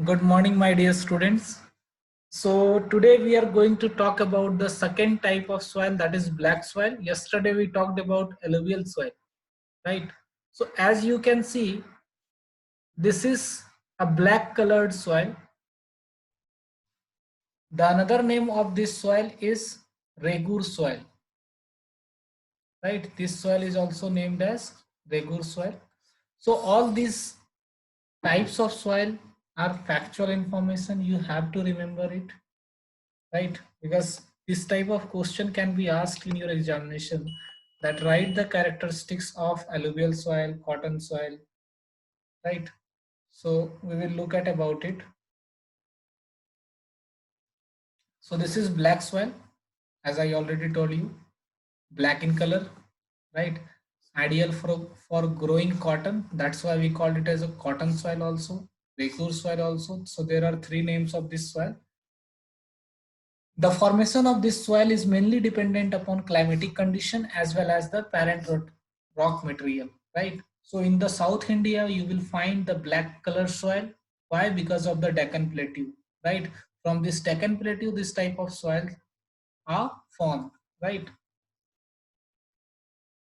Good morning, my dear students. So today we are going to talk about the second type of soil, that is black soil. Yesterday we talked about alluvial soil, right? So as you can see, this is a black colored soil. The another name of this soil is Regur soil, right? This soil is also named as Regur soil. So all these types of soil are factual information. You have to remember it, right? Because this type of question can be asked in your examination, that write the characteristics of alluvial soil, cotton soil, right? So we will look at about it. So this is black soil, as I already told you, black in color, right? Ideal for growing cotton. That's why we called it as a cotton soil also, Regur soil also. So there are three names of this soil. The formation of this soil is mainly dependent upon climatic condition as well as the parent rock material, right? So in the South India, you will find the black color soil. Why? Because of the Deccan Plateau, right? From this Deccan Plateau, this type of soil are formed, right?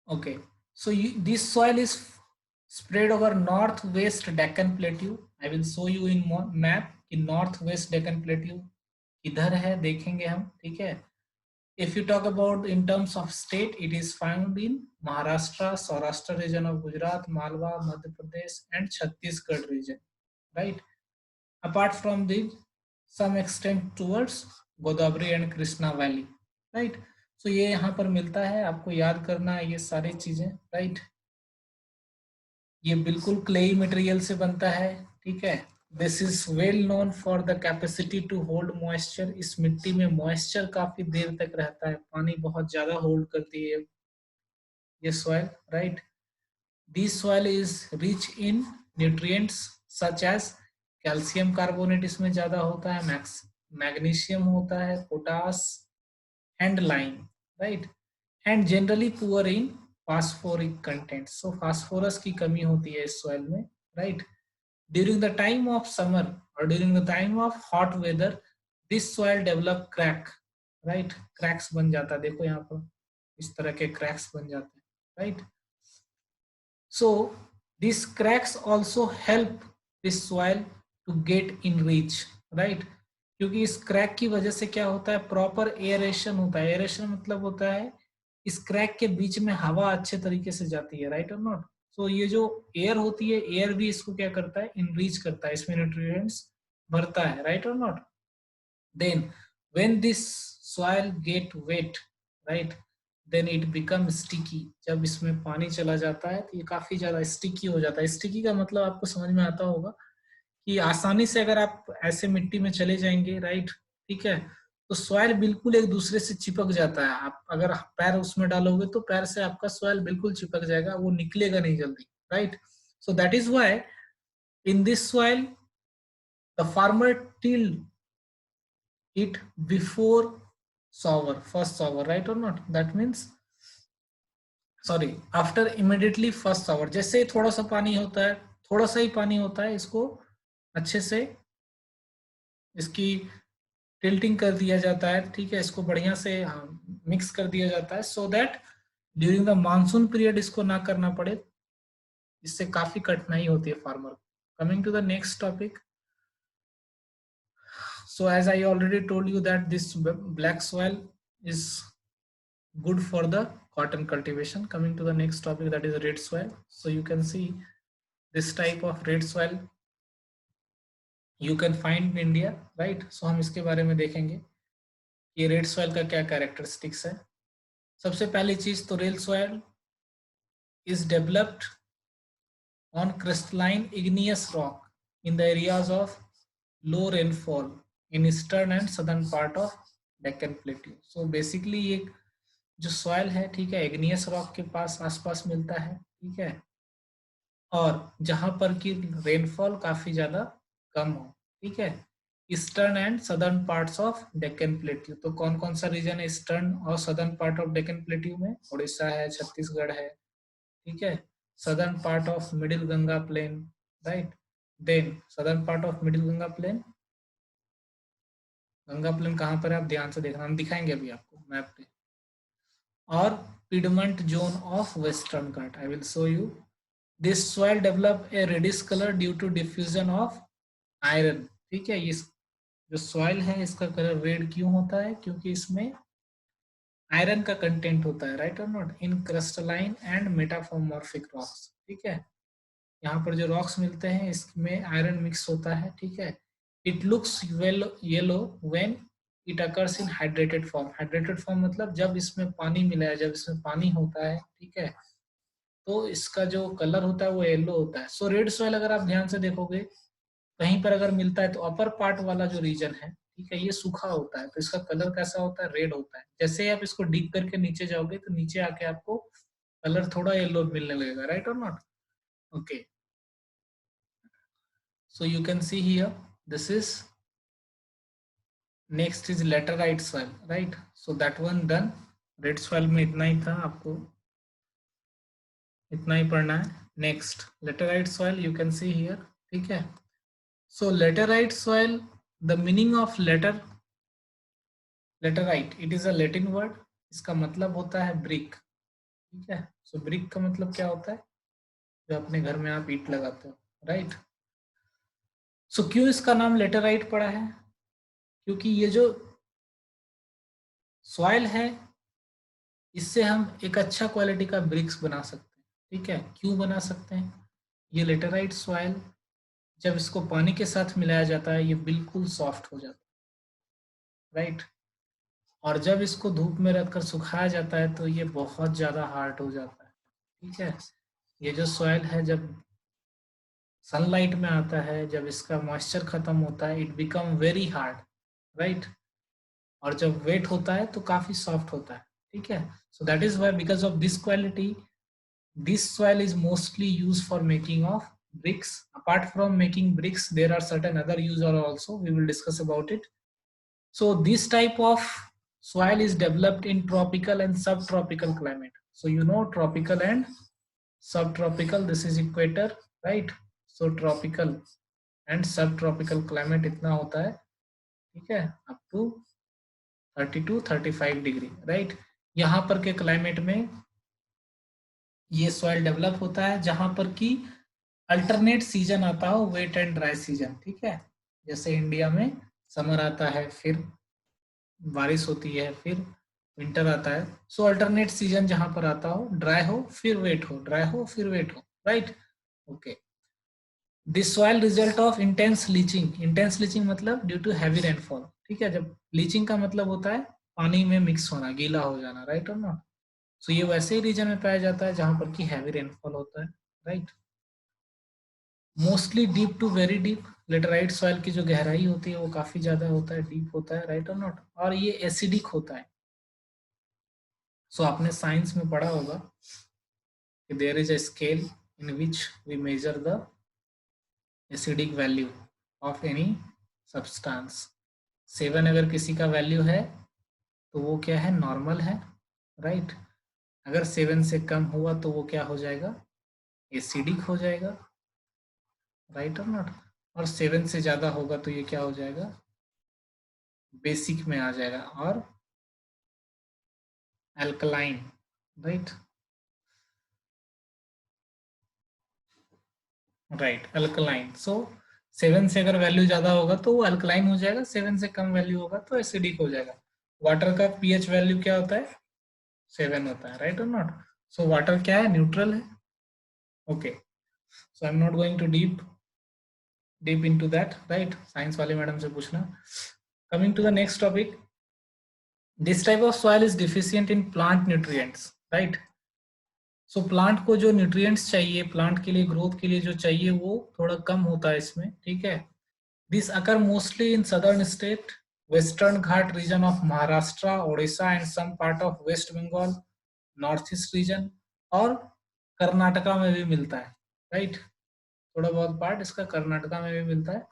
Okay. So this soil is spread over northwest Deccan Plateau. I will show you in map in northwest Deccan Plateau इधर है, देखेंगे हम, ठीक है? If you talk about in terms of state, it is found in Maharashtra, Saurashtra region of Gujarat, Malwa, Madhya Pradesh, and Chhattisgarh region, right? Apart from the some extent towards Godavari and Krishna Valley, right? So ये यहाँ पर मिलता है, आपको याद करना है ये सारी चीजें, right? ये बिल्कुल क्लेई मटेरियल से बनता है, ठीक है? This is well known for the capacity to hold moisture. इस मिट्टी में मॉइस्चर काफी देर तक रहता है, पानी बहुत ज्यादा होल्ड करती है ये soil, right? This soil is rich in nutrients such as calcium carbonate इसमें ज्यादा होता है, मैग्नीशियम होता है, potash and lime, right? And generally poor in phosphoric content. So phosphorus की कमी होती है इस सॉइल में, right? During the time of summer or during the time of hot weather, this soil develop crack, right? Cracks बन जाता है, देखो यहाँ पर इस तरह के cracks बन जाते हैं, right? So these cracks also help this soil to get enriched, right? क्योंकि इस क्रैक की वजह से क्या होता है, प्रॉपर एयरेशन होता है. एयरेशन मतलब होता है इस क्रैक के बीच में हवा अच्छे तरीके से जाती है, राइट और नॉट? सो ये जो एयर होती है, एयर भी इसको क्या करता है, इनरीच करता है, इसमें न्यूट्रिएंट्स भरता है, राइट और not? Then when this soil get wet, right, then it become sticky. जब इसमें पानी चला जाता है तो ये काफी ज्यादा स्टिकी हो जाता है. स्टिकी का मतलब आपको समझ में आता होगा कि आसानी से अगर आप ऐसे मिट्टी में चले जाएंगे, राइट, ठीक है, तो सॉइल बिल्कुल एक दूसरे से चिपक जाता है. आप अगर पैर उसमें डालोगे तो पैर से आपका सॉइल बिल्कुल चिपक जाएगा, वो निकलेगा नहीं जल्दी, right? So that is why in this soil the farmer till it before shower, first shower, right or not? That means sorry after immediately first shower. जैसे ही थोड़ा सा पानी होता है, थोड़ा सा ही पानी होता है, इसको अच्छे से इसकी टिल्टिंग कर दिया जाता है, ठीक है, इसको बढ़िया से मिक्स कर दिया जाता है, so that during the monsoon period इसको ना करना पड़े. इससे काफी कठिनाई होती है farmer. Coming to the next topic. So as I already told you that this black soil is good for the cotton cultivation. Coming to the next topic, that is red soil. So you can see this type of red soil you can find in India, right? So हम इसके बारे में देखेंगे ये red soil का क्या characteristics है. सबसे पहली चीज तो red soil is developed on crystalline igneous rock in the areas of low rainfall in eastern and southern part of Deccan Plateau. So basically ये जो सॉइल है, ठीक है, इग्नियस रॉक के पास आसपास मिलता है, ठीक है, और जहां पर की रेनफॉल काफी ज्यादा कम हो, ठीक है, eastern and southern parts of Deccan plateau. तो कौन कौन सा रीजन है ईस्टर्न और southern part of Deccan plateau में? उड़ीसा है, छत्तीसगढ़ है, ठीक है, southern part of middle Ganga plain, right, then southern part of middle Ganga plain, Ganga plain कहाँ पर है आप ध्यान से देखना, हम दिखाएंगे अभी आपको मैप पे, और piedmont zone of western Ghat, I will show you. This soil develop a reddish colour due to diffusion of iron, ठीक है। इस जो सॉइल है इसका कलर रेड क्यों होता है, क्योंकि इसमें आयरन का कंटेंट होता है, राइट और not, in crystalline and metamorphic rocks, ठीक है। यहाँ पर जो रॉक्स मिलते हैं इसमें आयरन मिक्स होता है, ठीक है। It looks yellow when it occurs in hydrated form, hydrated form मतलब जब इसमें पानी मिला है, जब इसमें पानी होता है, ठीक है, तो इसका जो कलर होता है वो येलो होता है। सो रेड सॉइल अगर आप ध्यान से देखोगे कहीं पर अगर मिलता है तो अपर पार्ट वाला जो रीजन है, ठीक है, ये सूखा होता है, तो इसका कलर कैसा होता है, रेड होता है। जैसे ही आप इसको डीप करके नीचे जाओगे तो नीचे आके आपको कलर थोड़ा येलो मिलने लगेगा, राइट और not, okay. So you can see here, this is, next is laterite soil, right? So that one done, red soil में इतना ही था, आपको इतना ही पढ़ना है। Next, laterite soil, you can see here, ठीक है। So laterite soil, the meaning of laterite, it is a Latin word, इसका मतलब होता है brick, ठीक है। So brick का मतलब क्या होता है, जो अपने घर में आप ईंट लगाते हो, राइट। So क्यों इसका नाम लेटेराइट पड़ा है, क्योंकि ये जो सॉइल है इससे हम एक अच्छा क्वालिटी का ब्रिक्स बना सकते हैं, ठीक है। क्यों बना सकते हैं, ये लेटेराइट सॉइल जब इसको पानी के साथ मिलाया जाता है ये बिल्कुल सॉफ्ट हो जाता है, राइट। और जब इसको धूप में रखकर सुखाया जाता है तो ये बहुत ज़्यादा हार्ड हो जाता है, ठीक है। ये जो सॉइल है जब सनलाइट में आता है, जब इसका मॉइस्चर खत्म होता है, it become very hard, right. और जब वेट होता है तो काफ़ी सॉफ्ट होता है, ठीक है। So that is why, because of this quality, this soil is mostly used for making of bricks. Apart from making bricks, there are certain other uses also, we will discuss about it. So this type of soil is developed in tropical and subtropical climate. So you know tropical and subtropical, this is equator, right? So tropical and subtropical climate इतना होता है, ठीक है, up to 30 to 35 degree, right. यहाँ पर के climate में ये सॉइल डेवलप होता है जहां पर कि अल्टरनेट सीजन आता हो, वेट एंड ड्राई सीजन, ठीक है। जैसे इंडिया में समर आता है, फिर बारिश होती है, फिर विंटर आता है। सो अल्टरनेट सीजन जहां पर आता हो, ड्राई हो फिर वेट हो, ड्राई हो फिर वेट हो, right, okay. This soil result of intense leaching, intense leaching मतलब ड्यू टू हैवी रेनफॉल, ठीक है। जब लीचिंग का मतलब होता है पानी में मिक्स होना, गीला हो जाना, राइट और नॉट। सो ये वैसे ही रीजन में पाया जाता है जहां पर कि हैवी रेनफॉल होता है, right. Mostly deep to very deep, laterite soil की जो गहराई होती है वो काफी ज्यादा होता है, डीप होता है, राइट और नॉट। और ये एसिडिक होता है। सो आपने साइंस में पढ़ा होगा कि there is a scale in which we measure the acidic value of any substance. 7 अगर किसी का वैल्यू है तो वो क्या है, नॉर्मल है, राइट। अगर 7 से कम हुआ तो वो क्या हो जाएगा, एसिडिक हो जाएगा, राइट और नॉट। और 7 से ज्यादा होगा तो ये क्या हो जाएगा, बेसिक में आ जाएगा, और अल्कलाइन, राइट, राइट, अल्कलाइन। सो 7 से अगर वैल्यू ज्यादा होगा तो वो अल्कलाइन हो जाएगा, 7 से कम वैल्यू होगा तो एसिडिक हो जाएगा। वाटर का पीएच वैल्यू क्या होता है, 7 होता है, राइट और नॉट। सो वाटर क्या है, न्यूट्रल है, okay. So I am not going to deep into that, right, science वाले मैडम से पूछना। Coming to the next topic, this type of soil is deficient in plant nutrients, right. So plant को जो nutrients चाहिए, plant के लिए growth के लिए जो चाहिए वो थोड़ा कम होता है इसमें, ठीक है। This occur mostly in southern state, Western Ghat region of Maharashtra, Odisha and some part of West Bengal, north east region, और कर्नाटका में भी मिलता है, राइट। थोड़ा बहुत पार्ट इसका कर्नाटका में भी मिलता है।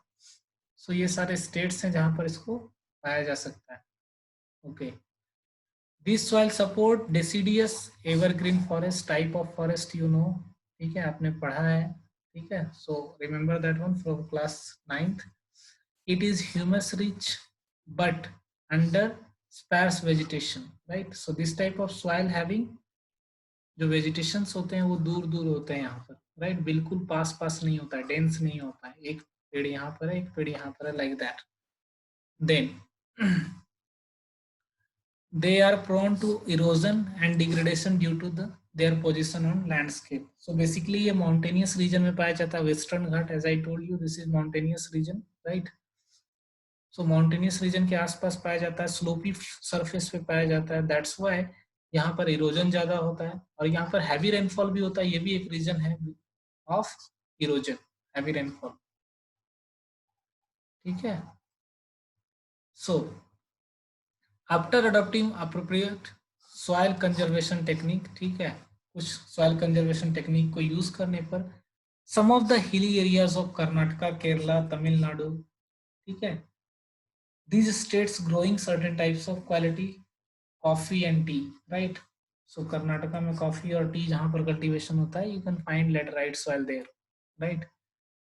सो ये सारे स्टेट्स हैं जहां पर इसको पाया जा सकता है, okay. This soil support deciduous evergreen forest type of forest, you know, ठीक है, आपने पढ़ा है। ठीक है, so remember that one from class 9th. It is humus rich but under sparse vegetation, right? So this type of soil having जो vegetations होते हैं वो दूर दूर होते हैं यहाँ पर, राइट? बिल्कुल पास पास नहीं होता है, डेंस नहीं होता है, एक पेड़ यहाँ पर है, एक पेड़ यहाँ पर है, like that. Then they are prone to erosion and degradation due to their position on landscape. So basically ये mountainous region में पाया जाता है, western Ghat, as I told you this is mountainous region, right? So mountainous region के आसपास पाया जाता है, स्लोपी सरफेस पे पाया जाता है, दैट्स व्हाई यहाँ पर इरोजन ज्यादा होता है, और यहाँ पर हैवी रेनफॉल भी होता है, ये भी एक रीजन है ऑफ इरोजन, हैवी रेनफॉल. ठीक है, so after adopting appropriate soil conservation technique, ठीक है, कुछ सॉइल कंजर्वेशन टेक्निक को यूज करने पर some of the hilly areas of Karnataka, Kerala, Tamil Nadu, ठीक है, these states growing certain types of quality coffee and tea, right? So Karnataka में coffee और tea जहाँ पर cultivation होता है, you can find laterite soil there, right?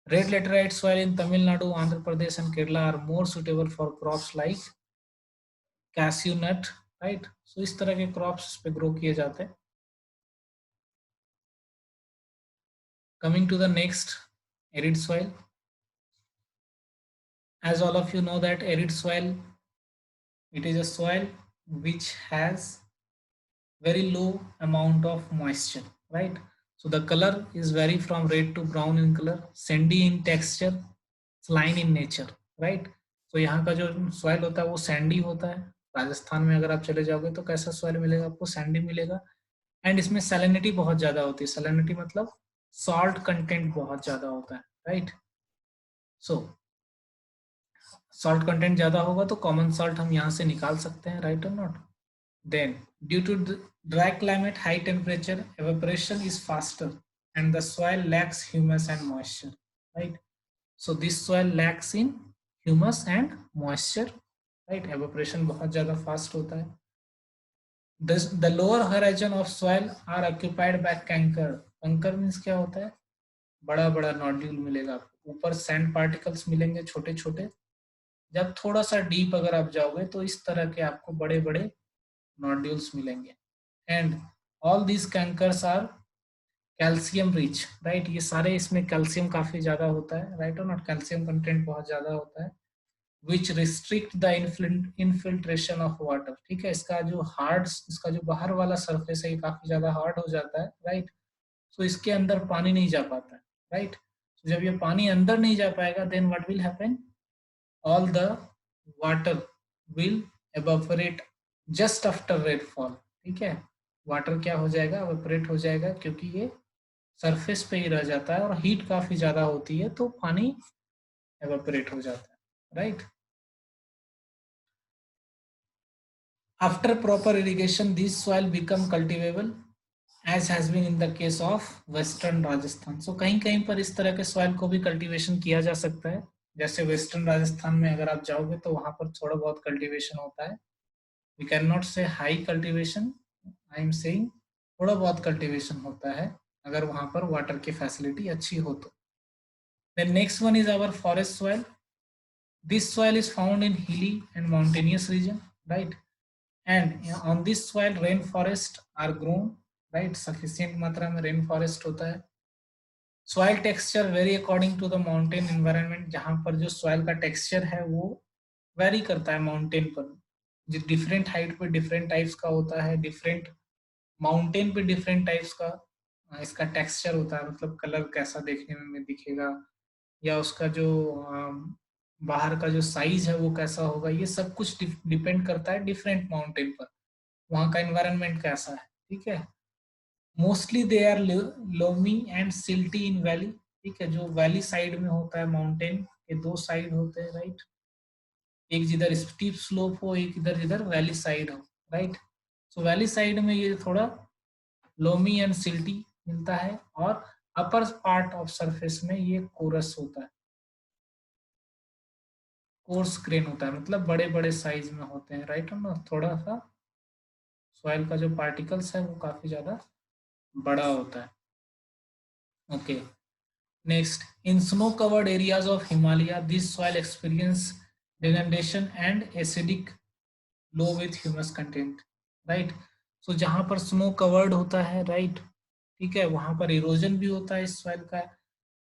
Red laterite soil in Tamil Nadu, Andhra Pradesh and Kerala are more suitable for crops like cashew nut, right? So इस तरह के crops पे grow किए जाते हैं. Coming to the next, arid soil. As all of you know that arid soil, it is a soil which has very low amount of moisture, right? So the color is vary from red to brown in color, sandy in texture, saline in nature, right? So यहाँ का जो soil होता है वो sandy होता है. राजस्थान में अगर आप चले जाओगे तो कैसा soil मिलेगा आपको? Sandy मिलेगा. एंड इसमें salinity बहुत ज्यादा होती है. salinity मतलब salt content बहुत ज्यादा होता है, right? So salt content ज्यादा होगा तो common salt हम यहाँ से निकाल सकते हैं, right or not? Then, due to the dry climate, high temperature, evaporation is faster and the soil lacks humus and moisture, right? So this soil lacks in humus and moisture, right? Evaporation बहुत ज़्यादा fast होता है. The lower horizon of soil are occupied by canker. Canker means क्या होता है? बड़ा बड़ा nodule मिलेगा आपको, ऊपर सैंड पार्टिकल्स मिलेंगे छोटे छोटे. जब थोड़ा सा डीप अगर आप जाओगे तो इस तरह के आपको बड़े बड़े नोड्यूल्स मिलेंगे. And all these kankars are calcium rich, right? ये सारे इसमें कैल्शियम काफी ज्यादा होता है, राइट और नॉट? कैल्शियम कंटेंट बहुत ज्यादा होता है, which restrict the infiltration of water. ठीक है, इसका जो हार्ड, इसका जो बाहर वाला सरफेस है ये काफी ज्यादा हार्ड हो जाता है, राइट? सो इसके अंदर पानी नहीं जा पाता है, राइट? जब ये पानी अंदर नहीं जा पाएगा then what will happen? all the water will evaporate just after rainfall. ठीक है, वाटर क्या हो जाएगा? evaporate हो जाएगा, क्योंकि ये सरफेस पे ही रह जाता है और हीट काफी ज्यादा होती है तो पानी evaporate हो जाता है, right? After proper irrigation this soil become cultivable as has been in the case of western Rajasthan. So कहीं कहीं पर इस तरह के सॉइल को भी कल्टीवेशन किया जा सकता है. जैसे वेस्टर्न राजस्थान में अगर आप जाओगे तो वहां पर थोड़ा बहुत कल्टीवेशन होता है. वी कैन नॉट से high cultivation, I am saying थोड़ा बहुत कल्टीवेशन होता है अगर वहां पर वाटर की फैसिलिटी अच्छी हो तो. Then next one is our forest soil. This soil is found in hilly and mountainous region, right? And on this soil rain forest are grown, right? Sufficient मात्रा में रेन फॉरेस्ट होता है. Soil texture very according to the mountain environment. जहां पर जो soil का texture है वो वेरी करता है माउंटेन पर. जो डिफरेंट हाइट पे डिफरेंट टाइप्स का होता है, डिफरेंट माउंटेन पे डिफरेंट टाइप्स का इसका टेक्सचर होता है. मतलब कलर कैसा देखने में दिखेगा या उसका जो बाहर का जो साइज है वो कैसा होगा, ये सब कुछ डिपेंड करता है डिफरेंट माउंटेन पर, वहाँ का एनवायरनमेंट कैसा है. ठीक है, mostly they are loamy and silty in valley. ठीक है, जो वैली साइड में होता है, माउंटेन के दो साइड होते हैं, राइट? एक जिधर स्टीप स्लोप हो, एक इधर जिधर वैली साइड हो, राइट? सो वैली साइड में ये थोड़ा लोमी एंड सिल्टी मिलता है और अपर पार्ट ऑफ सरफेस में ये कोरस होता है, कोर्स ग्रेन होता है, मतलब बड़े बड़े साइज में होते हैं, राइट? ना थोड़ा सा सॉइल का जो पार्टिकल्स है वो काफी ज्यादा बड़ा होता है. Okay, Next, in snow-covered areas of Himalaya, this soil experience denudation and acidic low with humus content, right? So जहाँ पर स्नो कवर्ड होता है, right, ठीक है, वहां पर इरोजन भी होता है इस सॉइल का,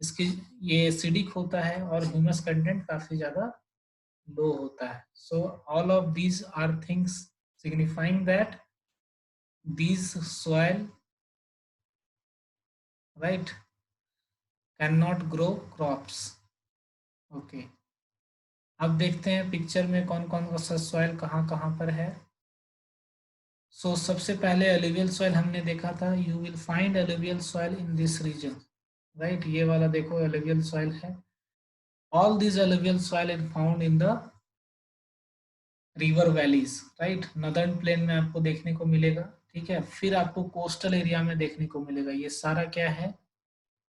इसकी ये एसिडिक होता है और ह्यूमस कंटेंट काफी ज्यादा लो होता है. So all of these are things signifying that these soil, right, cannot grow crops. Okay. अब देखते हैं पिक्चर में कौन कौन सा सॉइल कहाँ कहाँ पर है. सो सबसे पहले एलुवियल सॉइल हमने देखा था. You will find alluvial soil in this region, right. ये वाला देखो एलुवियल सॉइल है. All this alluvial soil is found in the river valleys, right. Northern plain में आपको देखने को मिलेगा, ठीक है. फिर आपको कोस्टल एरिया में देखने को मिलेगा. ये सारा क्या है,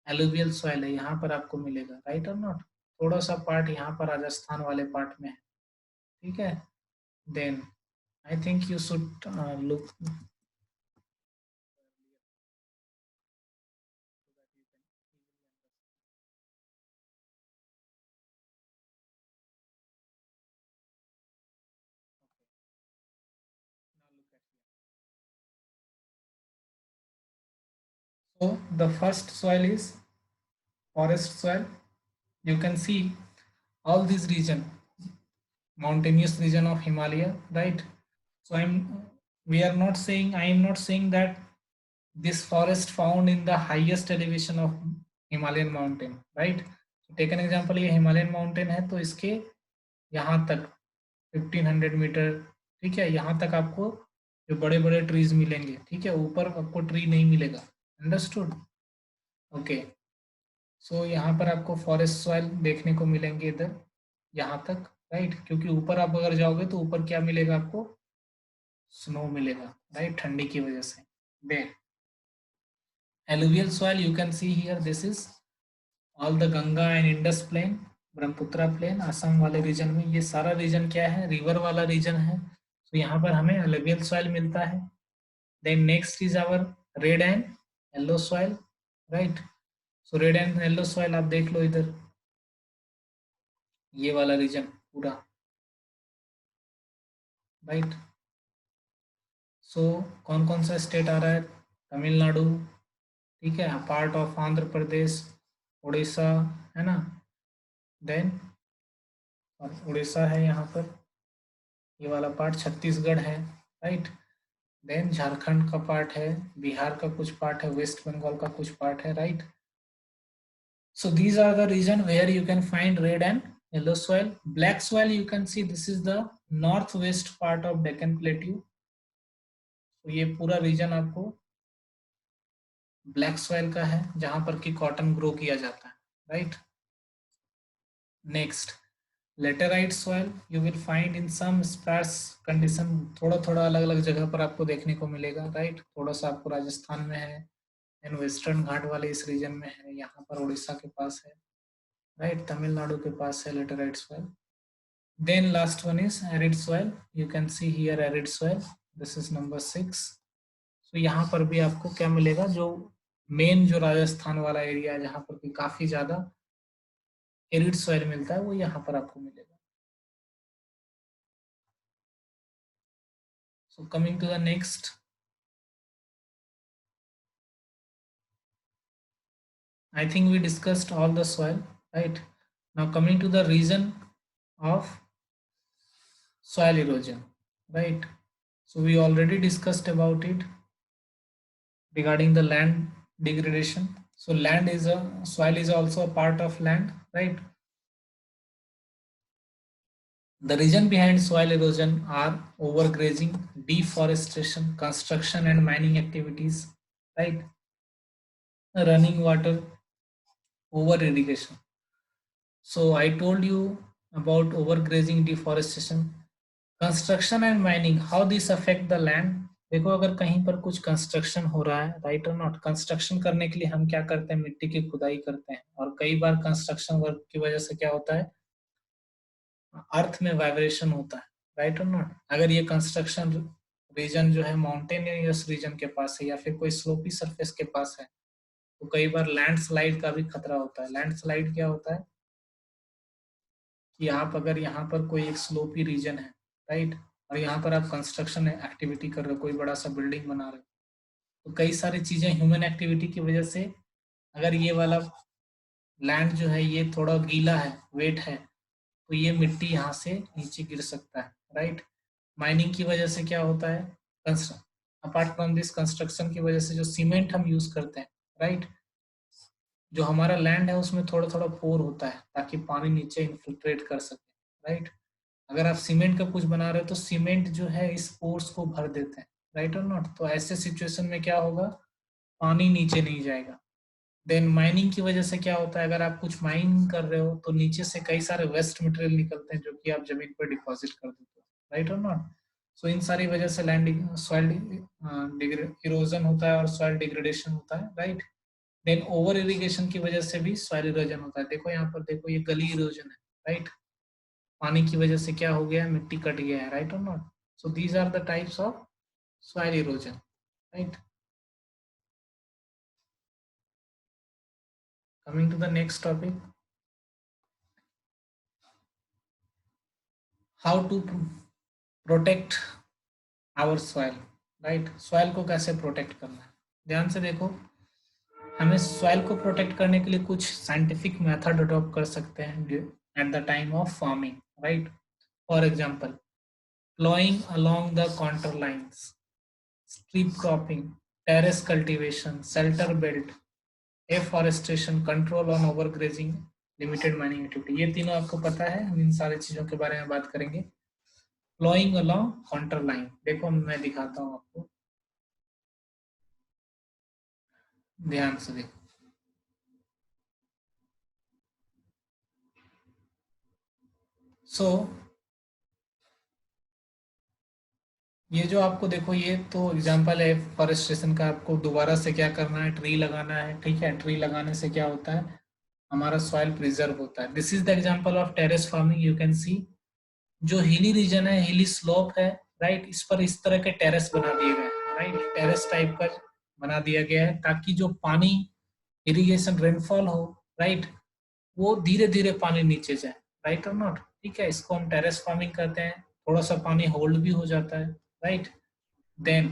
एलुवियल सॉइल है, यहाँ पर आपको मिलेगा, राइट और नॉट. थोड़ा सा पार्ट यहाँ पर राजस्थान वाले पार्ट में है, ठीक है. Then I think you should look. So the first soil is forest soil. You can see all these region, mountainous region of Himalaya, right? So we are not saying, I am not saying that this forest found in the highest elevation of Himalayan mountain, right? So take an example, ये Himalayan mountain है तो इसके यहाँ तक 1500 metre, ठीक है, यहाँ तक आपको जो बड़े बड़े ट्रीज मिलेंगे, ठीक है. ऊपर आपको ट्री नहीं मिलेगा. अंडरस्टूड. ओके. सो यहाँ पर आपको फॉरेस्ट सॉइल देखने को मिलेंगे इधर यहाँ तक, राइट. क्योंकि ऊपर आप अगर जाओगे तो ऊपर क्या मिलेगा आपको, स्नो मिलेगा, राइट, ठंडी की वजह से. Then alluvial soil, you can see here, this is all the Ganga and Indus plain, Brahmaputra plain, Assam वाले रीजन में. ये सारा रीजन क्या है, रिवर वाला रीजन है. तो यहाँ पर हमें alluvial soil मिलता है. Then next is our red and yellow soil, right. So red and yellow soil आप देख लो इधर, ये वाला रीजन पूरा, राइट. सो कौन कौन सा स्टेट आ रहा है, तमिलनाडु, ठीक है, पार्ट ऑफ आंध्र प्रदेश, उड़ीसा, है ना. देन उड़ीसा है यहाँ पर, ये वाला पार्ट छत्तीसगढ़ है, राइट. देन झारखंड का पार्ट है, बिहार का कुछ पार्ट है, वेस्ट बंगाल का कुछ पार्ट है, right. So these are the region where you can find red and yellow soil. Black soil, you can see this is the northwest part of Deccan Plateau. तो ये पूरा रीजन आपको black soil का है जहां पर कि कॉटन ग्रो किया जाता है, right. Next, laterite soil you will find in some sparse condition. थोड़ा थोड़ा अलग अलग जगह पर आपको देखने को मिलेगा, राइट. थोड़ा सा आपको राजस्थान में है, एंड वेस्टर्न घाट वाले इस रीजन में है, यहाँ पर उड़ीसा के पास है, राइट. तमिलनाडु के पास है laterite soil. Then last one is arid soil. You can see here arid soil. This is number 6. So यहाँ पर भी आपको क्या मिलेगा, जो मेन जो राजस्थान वाला एरिया है जहाँ पर भी काफी ज्यादा एरिड सॉइल मिलता है, वो यहाँ पर आपको मिलेगा. So coming to the next, I think we discussed all the soil, right. Now coming to the reason of soil erosion, right. So we already discussed about it regarding the land degradation. So land is a, soil is also a part of land, right. The reason behind soil erosion are overgrazing, deforestation, construction and mining activities, right. Running water, over irrigation. So I told you about overgrazing, deforestation, construction and mining, how this affect the land. देखो अगर कहीं पर कुछ construction हो रहा है, right और not, construction करने के लिए हम क्या करते हैं, मिट्टी की खुदाई करते हैं. और कई बार कंस्ट्रक्शन वर्क की वजह से क्या होता है, अर्थ में वाइब्रेशन होता है, राइट और नॉट. अगर ये कंस्ट्रक्शन रीजन जो है माउंटेनियस रीजन के पास है या फिर कोई स्लोपी सरफेस के पास है, तो कई बार लैंडस्लाइड का भी खतरा होता है। लैंडस्लाइड क्या होता है कि आप अगर यहाँ पर कोई एक स्लोपी रीजन है, राइट, और यहाँ पर आप कंस्ट्रक्शन एक्टिविटी कर रहे हो, कोई बड़ा सा बिल्डिंग बना रहे हो, तो कई सारी चीजें ह्यूमन एक्टिविटी की वजह से अगर ये वाला लैंड जो है ये थोड़ा गीला है, वेट है, तो ये मिट्टी यहाँ से नीचे गिर सकता है, राइट। माइनिंग की वजह से क्या होता है, अपार्ट फ्रॉम दिस कंस्ट्रक्शन की वजह से जो सीमेंट हम यूज करते हैं, राइट, जो हमारा लैंड है उसमें थोड़ा थोड़ा पोर होता है ताकि पानी नीचे इन्फिल्ट्रेट कर सके, राइट। अगर आप सीमेंट का कुछ बना रहे हो तो सीमेंट जो है इस पोर्स को भर देते हैं, राइट और नॉट। तो ऐसे सिचुएशन में क्या होगा, पानी नीचे नहीं जाएगा। देन माइनिंग की वजह से क्या होता है, अगर आप कुछ माइनिंग कर रहे हो तो नीचे से कई सारे वेस्ट मटेरियल निकलते हैं जो कि आप जमीन पर डिपॉजिट कर देते हो, राइट और नॉट। सो इन सारी वजह से लैंड सॉइल इरोजन होता है और सॉइल डिग्रेडेशन होता है, राइट। देन ओवर इरिगेशन की वजह से भी सॉइल इरोजन होता है। देखो यहाँ पर, देखो ये गली इरोजन है, राइट, पानी की वजह से क्या हो गया है, मिट्टी कट गया है, राइट और not. So these are the types of soil erosion, right. Coming to the next topic, how to protect our soil, right। Soil को कैसे प्रोटेक्ट करना है, ध्यान से देखो। हमें सॉइल को प्रोटेक्ट करने के लिए कुछ साइंटिफिक मेथड अडॉप्ट कर सकते हैं at the time of farming, right. For example, ploughing along the contour lines, strip cropping, terrace cultivation, shelter belt, afforestation, control on overgrazing, limited mining activity. ये तीनों आपको पता है, हम इन सारी चीजों के बारे में बात करेंगे। प्लॉइंग अलोंग कॉन्टर लाइन, देखो मैं दिखाता हूँ आपको, ध्यान से देखो। सो ये जो आपको देखो, ये तो एग्जांपल है फॉरेस्टेशन का। आपको दोबारा से क्या करना है, ट्री लगाना है, ठीक है। ट्री लगाने से क्या होता है, हमारा सॉइल प्रिजर्व होता है। This is the example of terrace farming. You can see जो हिली रीजन है, हिली स्लोप है, राइट, इस पर इस तरह के टेरेस बना दिए गए हैं, राइट, टेरेस टाइप का बना दिया गया है ताकि जो पानी, इरिगेशन, रेनफॉल हो, राइट, वो धीरे धीरे पानी नीचे जाए, राइट और नॉट, ठीक है। इसको हम टेरेस फार्मिंग कहते हैं। थोड़ा सा पानी होल्ड भी हो जाता है, right. Then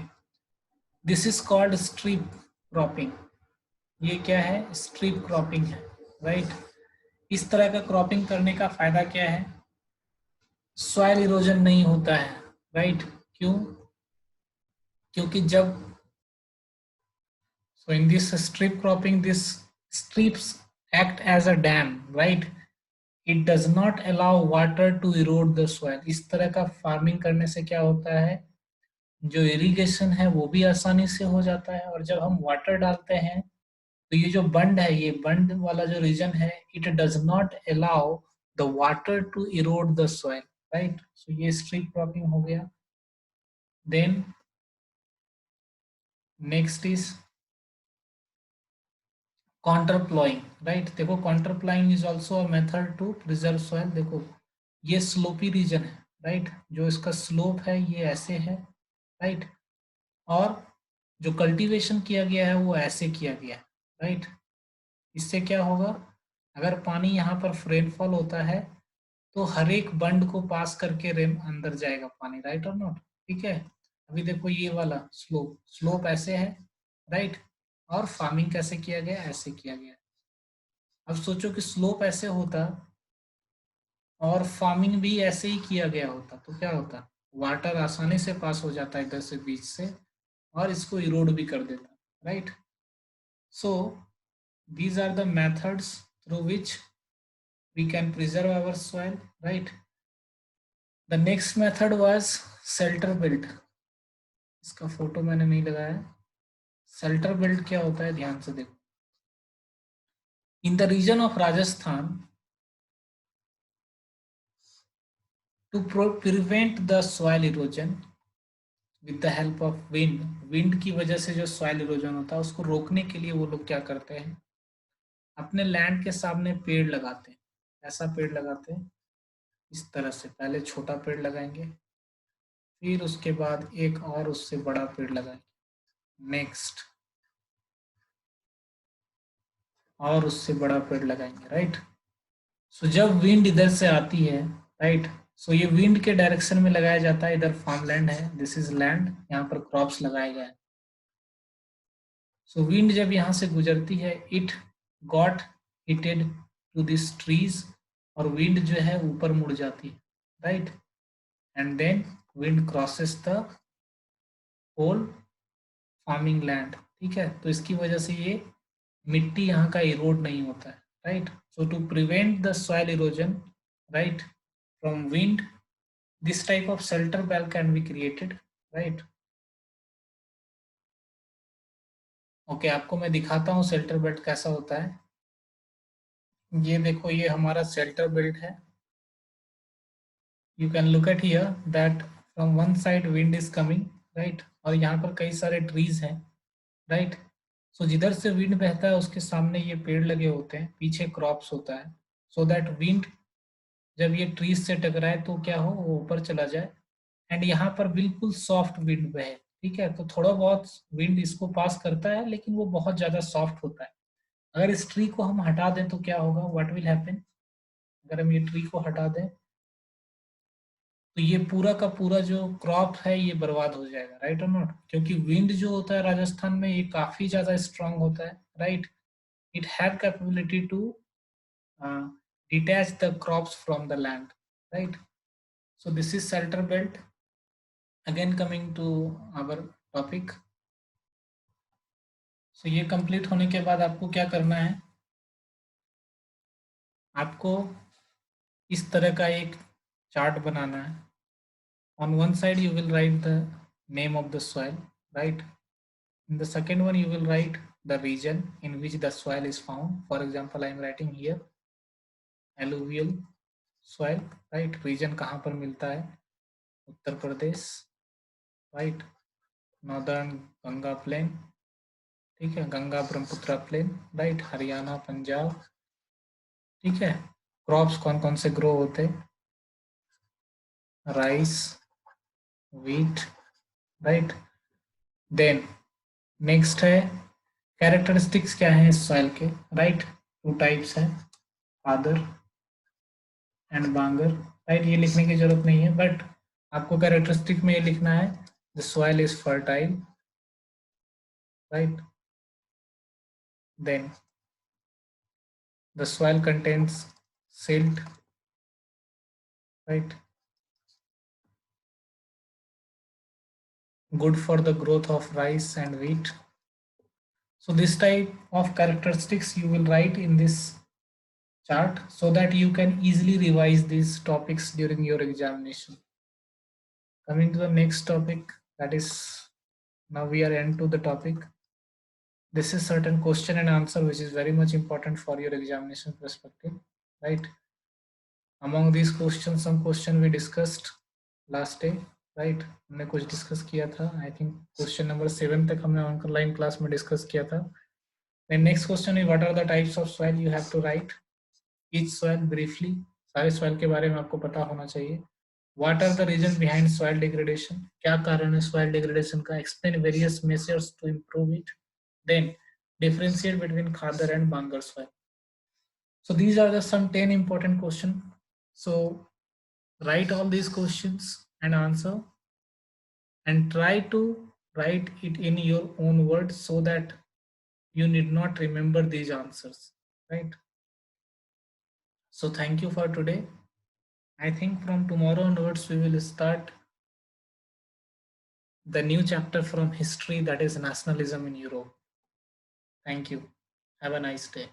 this is called strip cropping. ये क्या है, स्ट्रिप क्रॉपिंग है, राइट। इस तरह का क्रॉपिंग करने का फायदा क्या है, सॉइल इरोजन नहीं होता है, राइट। क्यों, क्योंकि जब, so in this strip cropping, this strips act as a dam, right। it does not allow water to erode the soil। इस तरह का फार्मिंग करने से क्या होता है, जो इरिगेशन है वो भी आसानी से हो जाता है, और जब हम वाटर डालते हैं तो ये जो बंड है, ये बंड वाला जो रीजन है, it does not allow the water to erode the soil, right. So ये स्ट्रिप क्रॉपिंग हो गया। Then next is contour ploughing, right. देखो contour ploughing is also a method to preserve soil. देखो ये स्लोपी रीजन है, right, जो इसका slope है ये ऐसे है, राइट, और जो कल्टीवेशन किया गया है वो ऐसे किया गया है, राइट। इससे क्या होगा, अगर पानी यहाँ पर रेनफॉल होता है तो हर एक बंड को पास करके रेन अंदर जाएगा पानी, राइट और नॉट, ठीक है। अभी देखो ये वाला स्लोप, स्लोप ऐसे है, राइट, और फार्मिंग कैसे किया गया, ऐसे किया गया। अब सोचो कि स्लोप ऐसे होता और फार्मिंग भी ऐसे ही किया गया होता तो क्या होता, वाटर आसानी से पास हो जाता है इधर से बीच से, और इसको इरोड भी कर देता, right. So these are the methods through which we can preserve our soil, right। the next method was shelter belt। इसका फोटो मैंने नहीं लगाया। शेल्टर बेल्ट क्या होता है, ध्यान से देखो। In the region of Rajasthan, to prevent the soil erosion with the help of wind, wind की वजह से जो सॉइल इरोजन होता है उसको रोकने के लिए वो लोग क्या करते हैं, अपने लैंड के सामने पेड़ लगाते हैं। ऐसा पेड़ लगाते हैं, इस तरह से पहले छोटा पेड़ लगाएंगे, फिर उसके बाद एक और उससे बड़ा पेड़ लगाएंगे, नेक्स्ट और उससे बड़ा पेड़ लगाएंगे, राइट। सो जब विंड इधर से आती है, राइट, सो ये विंड के डायरेक्शन में लगाया जाता है। इधर फार्मलैंड है, दिस इज लैंड, यहाँ पर क्रॉप्स लगाए गए हैं। सो विंड जब यहाँ से गुजरती है, it got hitted to this trees, और विंड जो है ऊपर मुड़ जाती है, right, and then wind crosses the whole farming land, ठीक है। तो इसकी वजह से ये मिट्टी यहाँ का इरोड नहीं होता है, right. So to prevent the soil erosion, right, from wind, this type of shelter belt can be created, right. Okay, आपको मैं दिखाता हूँ शेल्टर बेल्ट कैसा होता है। ये देखो, ये हमारा शेल्टर बेल्ट है। You can look at here that from one side wind is coming, right, और यहाँ पर कई सारे ट्रीज हैं, राइट। सो जिधर से विंड बहता है उसके सामने ये पेड़ लगे होते हैं, पीछे क्रॉप्स होता है, सो दैट विंड जब ये ट्रीज से टकराए तो क्या हो, वो ऊपर चला जाए, एंड यहाँ पर बिल्कुल सॉफ्ट विंड बहे, ठीक है। तो थोड़ा बहुत विंड इसको पास करता है, लेकिन वो बहुत ज्यादा सॉफ्ट होता है। अगर इस ट्री को हम हटा दें तो क्या होगा, व्हाट विल हैपन, अगर हम ये ट्री को हटा दें तो ये पूरा का पूरा जो क्रॉप है ये बर्बाद हो जाएगा, राइट और नॉट, क्योंकि विंड जो होता है राजस्थान में ये काफी ज्यादा स्ट्रांग होता है, right. It have capability to detach the crops from the land, right. So this is shelter belt. Again coming to our topic, so ये कंप्लीट होने के बाद आपको क्या करना है, आपको इस तरह का एक चार्ट बनाना है। on one side you will write the name of the soil, right. In the second one you will write the region in which the soil is found. For example, I am writing here alluvial soil, right. region कहाँ पर मिलता है, Uttar Pradesh, right, northern Ganga plain, ठीक है, Ganga Brahmaputra plain, right, Haryana Punjab, ठीक है। Crops कौन कौन से ग्रो होते, rice, wheat, right. Then next है कैरेक्टरिस्टिक्स क्या है इस सॉइल के, राइट, टू टाइप्स है, फादर एंड बांगर, राइट। ये लिखने की जरूरत नहीं है, बट आपको कैरेक्टरिस्टिक में ये लिखना है, the soil is fertile, right. Then the soil contains silt, right, good for the growth of rice and wheat. So this type of characteristics you will write in this chart so that you can easily revise these topics during your examination. Coming to the next topic, that is, now we are into the topic. This is certain question and answer which is very much important for your examination perspective, right. Among these questions, some question we discussed last day, right, हमने कुछ discuss किया था, I think question number 7 तक हमने online class में discuss किया था। Then next question is what are the types of soil, you have to write each soil briefly, सारे सॉइल के बारे में आपको पता होना चाहिए। What are the reason behind soil degradation, क्या कारण है सॉइल डिग्रेडेशन का, explain various measures to improve it, then differentiate between khadar and bangar soil. So these are the some 10 important questions. So write all these questions and answer, and try to write it in your own words so that you need not remember these answers, right. So thank you for today. I think from tomorrow onwards we will start the new chapter from history, that is nationalism in Europe. Thank you. Have a nice day.